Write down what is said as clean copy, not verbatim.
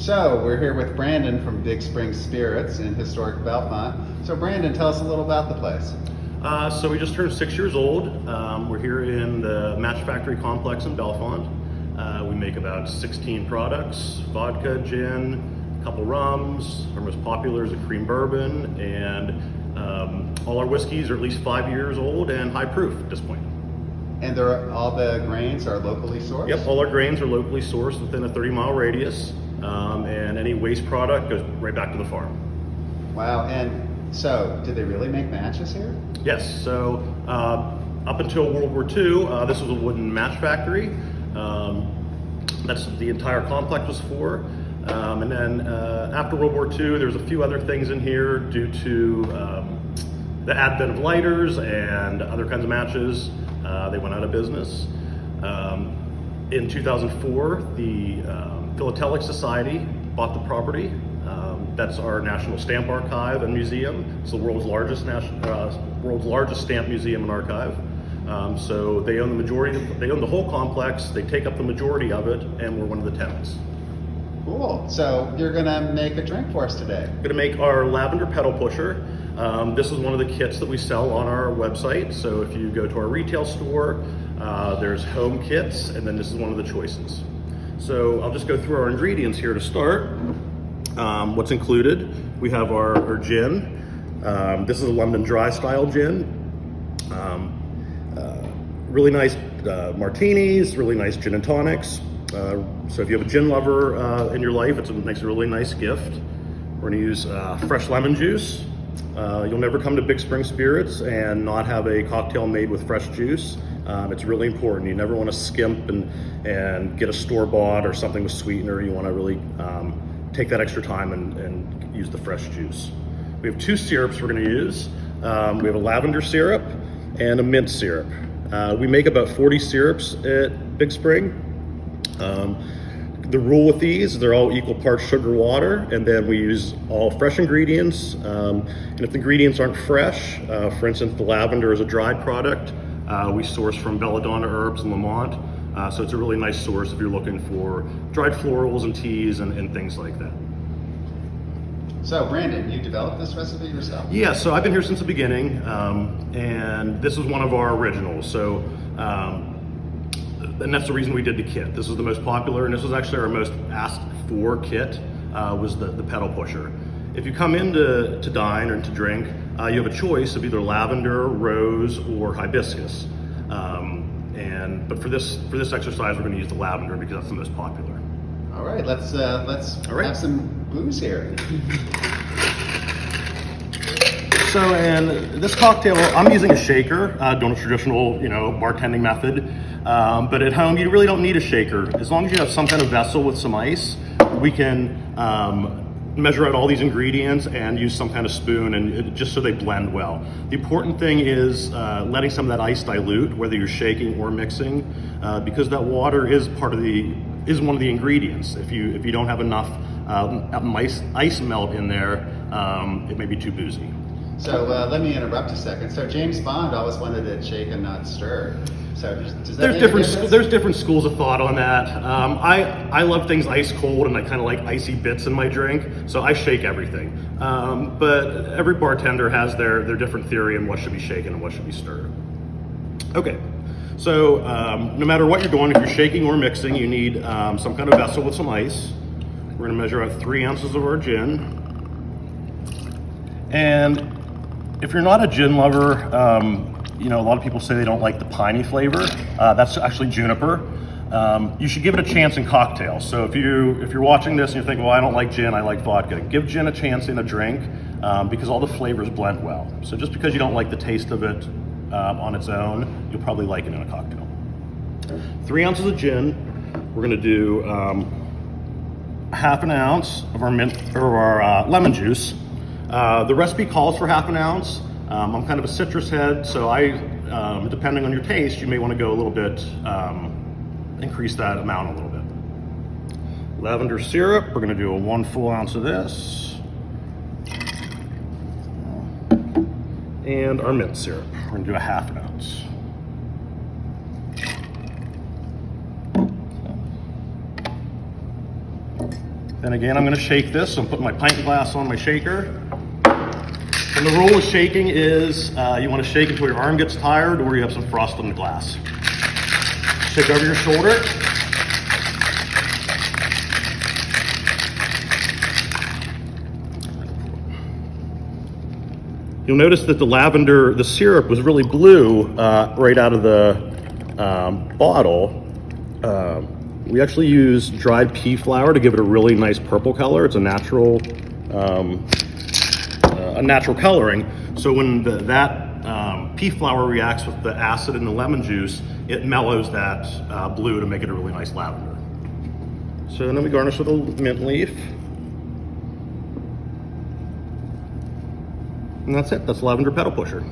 So we're here with Brandon from Big Spring Spirits in historic Bellefonte. So Brandon, tell us a little about the place. So we just turned 6 years old. We're here in the Match Factory complex in Bellefonte. We make about 16 products: vodka, gin, a couple rums. Our most popular is a cream bourbon, and all our whiskeys are at least 5 years old and high proof at this point. And all the grains are locally sourced? Yep, all our grains are locally sourced within a 30-mile radius, and any waste product goes right back to the farm. Wow, and so did they really make matches here? Yes, so up until World War II, this was a wooden match factory. That's what the entire complex was for. And then after World War II, there's a few other things in here due to the advent of lighters and other kinds of matches. They went out of business. In 2004, the Philatelic Society bought the property. That's our National Stamp Archive and Museum. It's the world's largest stamp museum and archive. So they own the majority. They own the whole complex. They take up the majority of it, and we're one of the tenants. Cool. So you're gonna make a drink for us today. We're gonna make our Lavender Petal Pusher. This is one of the kits that we sell on our website. So if you go to our retail store, there's home kits, and then this is one of the choices. So I'll just go through our ingredients here to start. What's included? We have our gin. This is a London dry style gin. Really nice martinis, really nice gin and tonics. So if you have a gin lover in your life, it makes a really nice gift. We're gonna use fresh lemon juice. You'll never come to Big Spring Spirits and not have a cocktail made with fresh juice. It's really important. You never want to skimp and get a store-bought or something with sweetener. You want to really take that extra time and use the fresh juice. We have 2 syrups we're going to use. We have a lavender syrup and a mint syrup. We make about 40 syrups at Big Spring. The rule with these, they're all equal parts sugar, water, and then we use all fresh ingredients. And if the ingredients aren't fresh, for instance, the lavender is a dried product. We source from Belladonna Herbs in Lamont. So it's a really nice source if you're looking for dried florals and teas and things like that. So Brandon, you developed this recipe yourself? Yeah, so I've been here since the beginning, and this is one of our originals. So, and that's the reason we did the kit. This is the most popular, and this was actually our most asked for kit, was the Petal Pusher. If you come in to dine or to drink, you have a choice of either lavender, rose, or hibiscus. But for this exercise, we're going to use the lavender because that's the most popular. All right, let's have some booze here. So, and this cocktail, I'm using a shaker, doing a traditional, bartending method. But at home, you really don't need a shaker. As long as you have some kind of vessel with some ice, we can measure out all these ingredients and use some kind of spoon, and just so they blend well. The important thing is letting some of that ice dilute, whether you're shaking or mixing, because that water is one of the ingredients. If you don't have enough ice melt in there, it may be too boozy. So let me interrupt a second. So James Bond always wanted it shaken, not stirred. So does that there's different schools of thought on that. I love things ice cold, and I kind of like icy bits in my drink, so I shake everything. But every bartender has their different theory on what should be shaken and what should be stirred. Okay, so no matter what you're doing, if you're shaking or mixing, you need some kind of vessel with some ice. We're going to measure out 3 ounces of our gin. And if you're not a gin lover, a lot of people say they don't like the piney flavor. That's actually juniper. You should give it a chance in cocktails. So if you're watching this and you're thinking, well, I don't like gin, I like vodka, give gin a chance in a drink because all the flavors blend well. So just because you don't like the taste of it on its own, you'll probably like it in a cocktail. 3 ounces of gin. We're going to do half an ounce of our lemon juice. The recipe calls for half an ounce. I'm kind of a citrus head, so depending on your taste, you may want to go a little bit, increase that amount a little bit. Lavender syrup, we're going to do a 1 full ounce of this. And our mint syrup, we're going to do a half an ounce. Then again, I'm going to shake this. So I'm putting my pint glass on my shaker. And the rule with shaking is you want to shake until your arm gets tired or you have some frost on the glass. Shake over your shoulder. You'll notice that the lavender, the syrup was really blue right out of the bottle. We actually use dried pea flour to give it a really nice purple color. It's a natural coloring. So when that pea flour reacts with the acid in the lemon juice, it mellows that blue to make it a really nice lavender. So then we garnish with a mint leaf. And that's it, that's lavender petal pusher.